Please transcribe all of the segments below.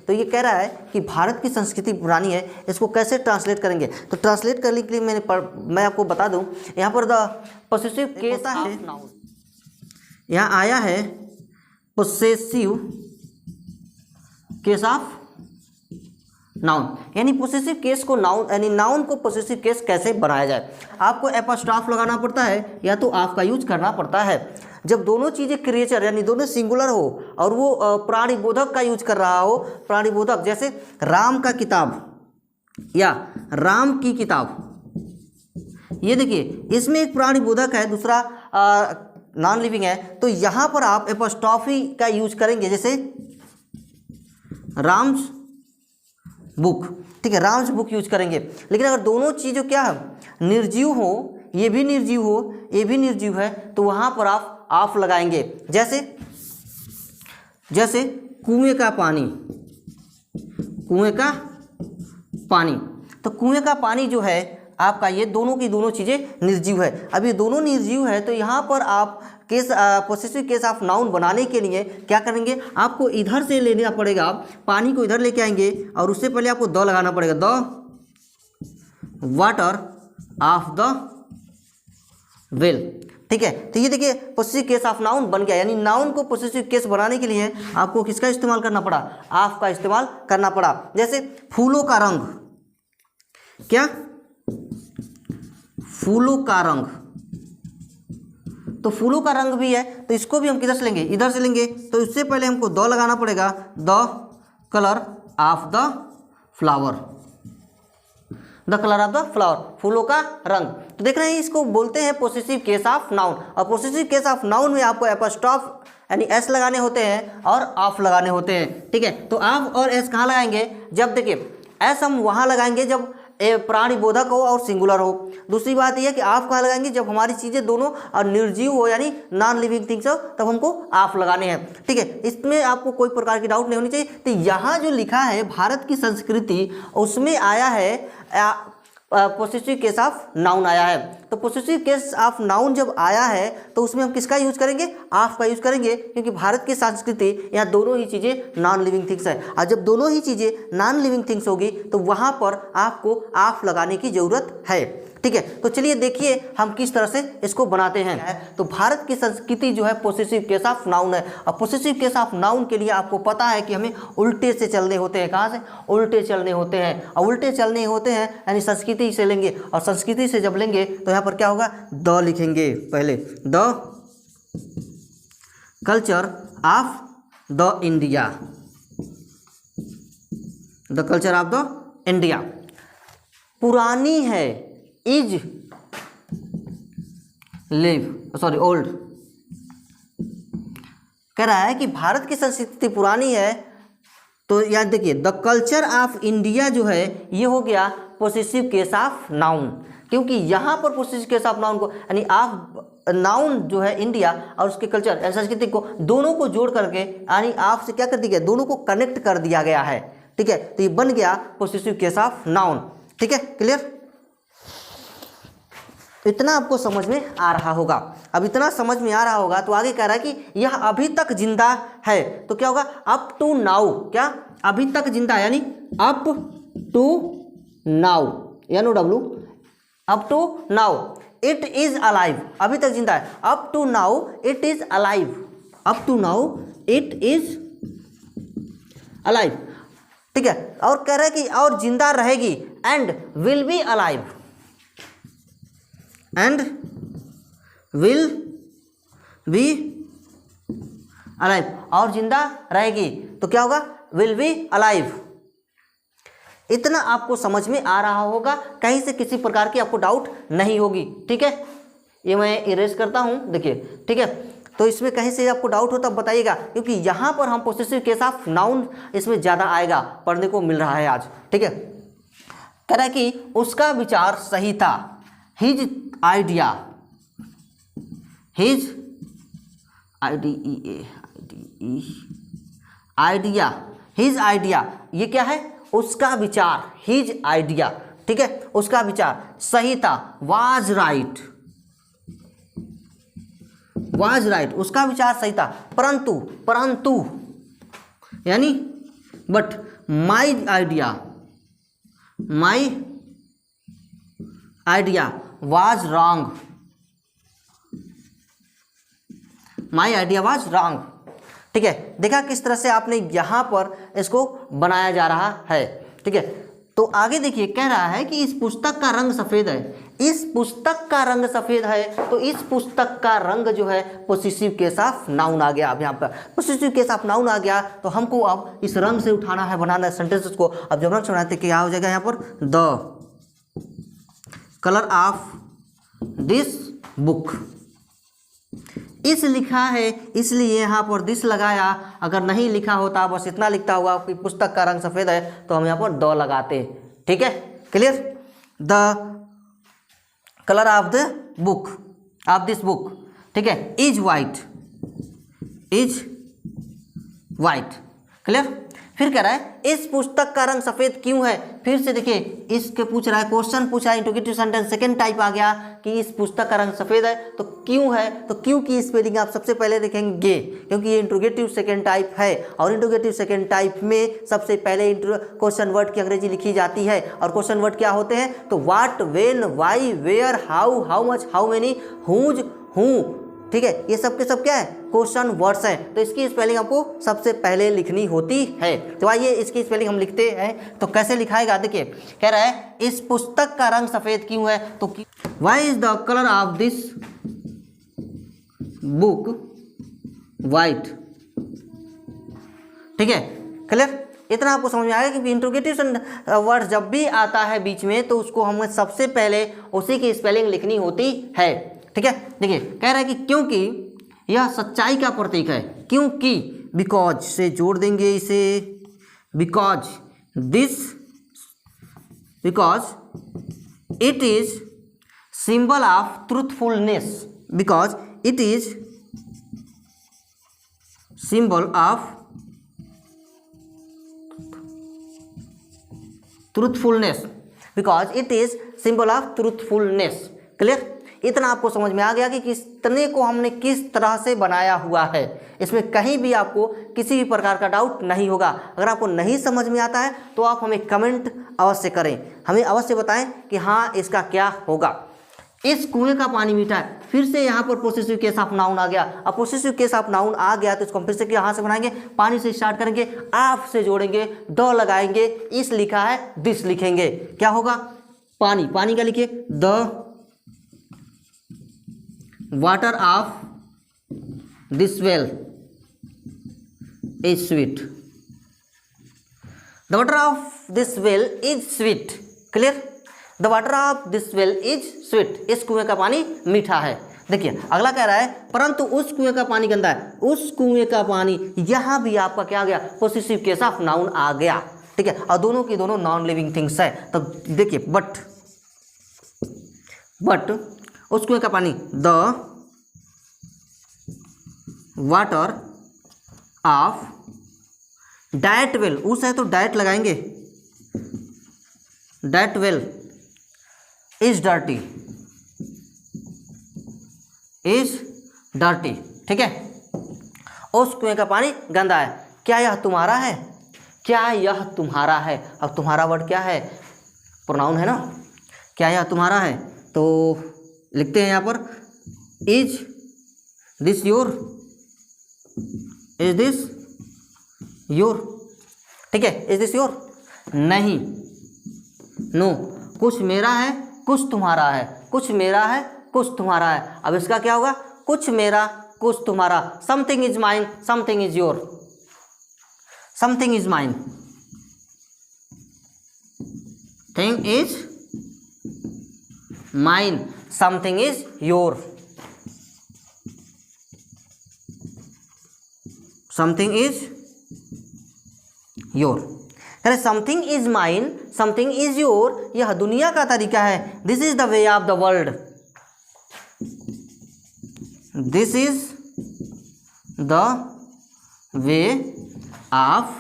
तो ये कह रहा है कि भारत की संस्कृति पुरानी है, इसको कैसे ट्रांसलेट करेंगे। तो ट्रांसलेट करने के लिए मैं आपको बता दूं, यहाँ पर द पोसेसिव केस है, यहाँ आया है पोसेसिव केस ऑफ नाउन, यानी पोसेसिव केस को नाउन यानी नाउन को पोसेसिव केस कैसे बनाया जाए। आपको एपोस्ट्रॉफ लगाना पड़ता है या तो ऑफ का यूज करना पड़ता है। जब दोनों चीज़ें क्रिएचर यानी दोनों सिंगुलर हो और वो प्राणीबोधक का यूज कर रहा हो, प्राणीबोधक जैसे राम का किताब या राम की किताब, ये देखिए इसमें एक प्राणीबोधक है, दूसरा नॉन लिविंग है, तो यहाँ पर आप एपोस्ट्रॉफी का यूज करेंगे, जैसे राम्स बुक, ठीक है, राम्स बुक यूज करेंगे। लेकिन अगर दोनों चीज़ें क्या है, निर्जीव हो, ये भी निर्जीव हो, ये भी निर्जीव है, तो वहाँ पर आप ऑफ लगाएंगे। जैसे कुएं का पानी, कुएं का पानी, तो कुएं का पानी जो है आपका, ये दोनों की दोनों चीज़ें निर्जीव है। अब ये दोनों निर्जीव है, तो यहाँ पर आप case possessive case of noun बनाने के लिए क्या करेंगे, आपको इधर से लेना पड़ेगा, पानी को इधर लेके आएंगे और उससे पहले आपको द लगाना पड़ेगा, the water of the well, ठीक है। तो ये देखिए पोसेसिव केस ऑफ नाउन बन गया, यानी नाउन को पोसेसिव केस बनाने के लिए आपको किसका इस्तेमाल करना पड़ा, ऑफ का इस्तेमाल करना पड़ा। जैसे फूलों का रंग, क्या फूलों का रंग, तो फूलों का रंग भी है, तो इसको भी हम किधर से लेंगे, इधर से लेंगे, तो इससे पहले हमको द लगाना पड़ेगा, the colour of the flower, the colour of the flower, फूलों का रंग। तो देख रहे हैं, इसको बोलते हैं पोसेसिव केस ऑफ नाउन। और पोसेसिव केस ऑफ नाउन में आपको एपोस्ट्रॉफ यानी एस लगाने होते हैं और ऑफ लगाने होते हैं, ठीक है। तो ऑफ और एस कहाँ लगाएंगे, जब देखिए एस हम वहाँ लगाएंगे जब प्राणीबोधक हो और सिंगुलर हो। दूसरी बात यह है कि ऑफ कहाँ लगाएंगे, जब हमारी चीज़ें दोनों और निर्जीव हो यानी नॉन लिविंग थिंग्स हो, तब हमको ऑफ लगाने हैं, ठीक है। इसमें आपको कोई प्रकार की डाउट नहीं होनी चाहिए। तो यहाँ जो लिखा है भारत की संस्कृति, उसमें आया है पोसेसिव केस ऑफ नाउन आया है। तो पोसेसिव केस ऑफ नाउन जब आया है तो उसमें हम किसका यूज करेंगे, ऑफ का यूज करेंगे, क्योंकि भारत की संस्कृति यहाँ दोनों ही चीज़ें नॉन लिविंग थिंग्स है। और जब दोनों ही चीज़ें नॉन लिविंग थिंग्स होगी तो वहाँ पर आपको ऑफ लगाने की ज़रूरत है, ठीक है। तो चलिए देखिए हम किस तरह से इसको बनाते हैं। तो भारत की संस्कृति जो है पोसेसिव केस ऑफ नाउन है। और पोसेसिव केस ऑफ नाउन के लिए आपको पता है कि हमें उल्टे से चलने होते हैं। कहाँ से, उल्टे चलने होते हैं। और उल्टे चलने होते हैं यानी संस्कृति से लेंगे, और संस्कृति से जब लेंगे तो यहाँ पर क्या होगा, द लिखेंगे पहले, the culture of the India, the culture of the India. पुरानी है, इज लिव सॉरी ओल्ड, कह रहा है कि भारत की संस्कृति पुरानी है। तो याद देखिए द कल्चर ऑफ इंडिया जो है ये हो गया पोसेसिव केस ऑफ नाउन, क्योंकि यहाँ पर पोसेसिव केस ऑफ नाउन को यानी ऑफ नाउन जो है इंडिया और उसके कल्चर यानी संस्कृति को दोनों को जोड़ करके यानी ऑफ से क्या कर दिया गया, दोनों को कनेक्ट कर दिया गया है, ठीक है। तो ये बन गया पोसेसिव केस ऑफ नाउन, ठीक है, क्लियर। इतना आपको समझ में आ रहा होगा। अब इतना समझ में आ रहा होगा तो आगे कह रहा है कि यह अभी तक जिंदा है, तो क्या होगा, अप टू नाउ, क्या अभी तक जिंदा यानी up to now, NOW, up to now, it is alive, अभी तक जिंदा है, up to now it is alive, up to now it is alive, ठीक है। और कह रहा है कि और जिंदा रहेगी, and will be alive, and will be alive, और जिंदा रहेगी, तो क्या होगा, विल बी अलाइव। इतना आपको समझ में आ रहा होगा, कहीं से किसी प्रकार की आपको डाउट नहीं होगी, ठीक है। ये मैं इरेज करता हूं, देखिए, ठीक है। तो इसमें कहीं से आपको डाउट हो तब बताइएगा, क्योंकि यहाँ पर हम पोसेसिव केस ऑफ नाउन इसमें ज़्यादा आएगा, पढ़ने को मिल रहा है आज, ठीक है। कह रहा है कि उसका विचार सही था, his idea, his idea, his idea, ये क्या है, उसका विचार, हिज आइडिया, ठीक है, उसका विचार सही था, वाज राइट, वाज राइट, उसका विचार सही था, परंतु, परंतु यानी but, my idea was wrong, my idea was wrong. ठीक है, देखा किस तरह से आपने यहाँ पर इसको बनाया जा रहा है। ठीक है, तो आगे देखिए कह रहा है कि इस पुस्तक का रंग सफ़ेद है, इस पुस्तक का रंग सफ़ेद है, तो इस पुस्तक का रंग जो है पोसेसिव केस ऑफ नाउन आ गया। अब यहाँ पर पोसेसिव केस ऑफ नाउन आ गया, तो हमको अब इस रंग से उठाना है, बनाना है सेंटेंसेस को। अब जब रंग से बनाते क्या हो जाएगा यहाँ पर, the colour of this book. इस लिखा है इसलिए यहाँ पर दिस लगाया, अगर नहीं लिखा होता बस इतना लिखता हुआ कि पुस्तक का रंग सफ़ेद है तो हम यहाँ पर द लगाते। ठीक है, clear. The colour of the book, of this book, ठीक है, is white, is white, clear. फिर कह रहा है इस पुस्तक का रंग सफ़ेद क्यों है। फिर से देखिए इसके पूछ रहा है, क्वेश्चन पूछा है, इंट्रोगेटिव सेंटेंस सेकंड टाइप आ गया कि इस पुस्तक का रंग सफ़ेद है तो क्यों है। तो क्यों की स्पेलिंग आप सबसे पहले देखेंगे, क्योंकि ये इंट्रोगेटिव सेकंड टाइप है और इंट्रोगेटिव सेकंड टाइप में सबसे पहले क्वेश्चन वर्ड की अंग्रेजी लिखी जाती है। और क्वेश्चन वर्ड क्या होते हैं, तो what, when, why, where, how, how much, how many, whose, whom. ठीक है, ये सब के सब क्या है, क्वेश्चन वर्ड्स हैं, तो इसकी स्पेलिंग आपको सबसे पहले लिखनी होती है। तो आइए इसकी स्पेलिंग हम लिखते हैं, तो कैसे लिखाएगा देखिए। कह रहा है इस पुस्तक का रंग सफ़ेद क्यों है, तो why is the colour of this book white. ठीक है, क्लियर। इतना आपको समझ में आएगा कि इंट्रोगेटिव वर्ड जब भी आता है बीच में तो उसको हमें सबसे पहले उसी की स्पेलिंग लिखनी होती है। ठीक है, देखिए कह रहा है कि क्योंकि यह सच्चाई का प्रतीक है, क्योंकि बिकॉज से जोड़ देंगे इसे, because this, because it is symbol of truthfulness, because it is symbol of truthfulness, because it is symbol of truthfulness. Clear. इतना आपको समझ में आ गया कि कितने को हमने किस तरह से बनाया हुआ है। इसमें कहीं भी आपको किसी भी प्रकार का डाउट नहीं होगा। अगर आपको नहीं समझ में आता है तो आप हमें कमेंट अवश्य करें, हमें अवश्य बताएं कि हाँ इसका क्या होगा। इस कुएं का पानी मीठा है, फिर से यहाँ पर पोसेसिव केस ऑफ नाउन आ गया। अब पोसेसिव केस ऑफ नाउन आ गया तो इसको हम फिर से यहाँ से बनाएंगे, पानी से स्टार्ट करेंगे, आप से जोड़ेंगे, द लगाएंगे, इस लिखा है दिस लिखेंगे, क्या होगा, पानी। पानी का लिखिए, the water of this well is sweet, the water of this well is sweet. Clear. The water of this well is sweet, इस कुएं का पानी मीठा है। देखिए अगला कह रहा है परंतु उस कुएं का पानी गंदा है, उस कुएं का पानी, यहां भी आपका क्या आ गया, पोसेसिव केस ऑफ नाउन आ गया। ठीक है, और दोनों की दोनों नॉन लिविंग थिंग्स है। तो देखिए बट उस कुएं का पानी, the water of diet well, उस है तो डाइट लगाएंगे, diet well is dirty, is dirty. ठीक है, उस कुएं का पानी गंदा है। क्या यह तुम्हारा है, क्या यह तुम्हारा है। अब तुम्हारा वर्ड क्या है, प्रोनाउन है ना, क्या यह तुम्हारा है, तो लिखते हैं यहाँ पर is this your, is this your. ठीक है, इज दिस योर, नहीं, नो, कुछ मेरा है कुछ तुम्हारा है, कुछ मेरा है कुछ तुम्हारा है। अब इसका क्या होगा, कुछ मेरा कुछ तुम्हारा, something is mine something is your, something is mine, thing is mine, something is your, something is your. अरे something is mine something is your, यह दुनिया का तरीका है। This is the way of the world, this is the way of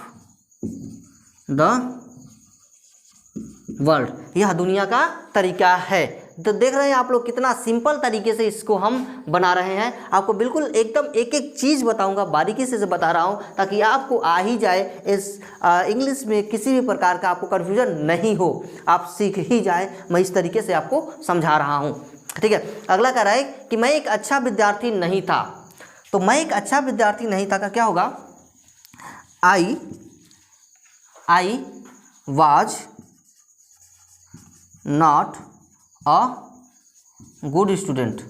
the world, यह दुनिया का तरीका है। तो देख रहे हैं आप लोग कितना सिंपल तरीके से इसको हम बना रहे हैं। आपको बिल्कुल एकदम एक एक चीज़ बताऊंगा, बारीकी से बता रहा हूं ताकि आपको आ ही जाए। इस इंग्लिश में किसी भी प्रकार का आपको कन्फ्यूजन नहीं हो, आप सीख ही जाए। मैं इस तरीके से आपको समझा रहा हूं, ठीक है। अगला कह रहा है कि मैं एक अच्छा विद्यार्थी नहीं था। तो मैं एक अच्छा विद्यार्थी नहीं था का क्या होगा? I was not a good student.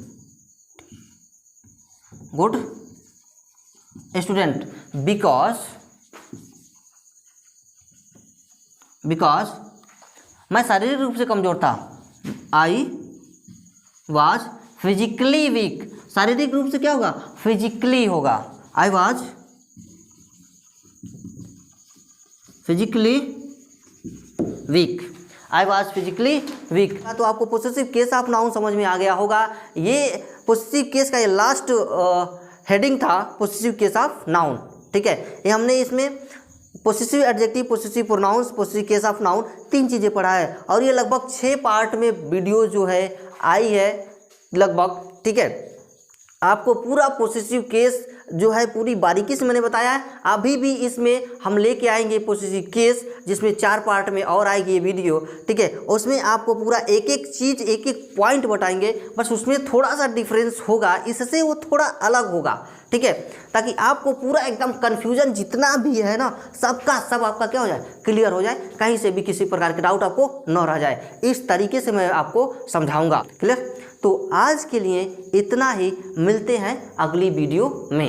Because मैं शारीरिक रूप से कमजोर था। I was physically weak. शारीरिक रूप से क्या होगा? फिजिकली होगा। I was physically weak. I was physically weak. तो आपको पोसेसिव केस ऑफ नाउन समझ में आ गया होगा। ये पोसेसिव केस का ये लास्ट हेडिंग था, पोसेसिव केस ऑफ नाउन, ठीक है। ये हमने इसमें possessive adjective, possessive pronouns, possessive case of noun 3 चीज़ें पढ़ा है और ये लगभग 6 पार्ट में वीडियो जो है आई है लगभग, ठीक है। आपको पूरा पोसेसिव केस जो है पूरी बारीकी से मैंने बताया है। अभी भी इसमें हम लेके आएंगे पोसेसिव केस, जिसमें 4 पार्ट में और आएगी ये वीडियो, ठीक है। उसमें आपको पूरा एक एक चीज़, एक एक पॉइंट बताएंगे, बस उसमें थोड़ा सा डिफरेंस होगा, इससे वो थोड़ा अलग होगा, ठीक है, ताकि आपको पूरा एकदम कन्फ्यूजन जितना भी है ना, सबका सब आपका क्या हो जाए? क्लियर हो जाए, कहीं से भी किसी प्रकार के डाउट आपको न रह जाए। इस तरीके से मैं आपको समझाऊंगा, क्लियर। तो आज के लिए इतना ही, मिलते हैं अगली वीडियो में।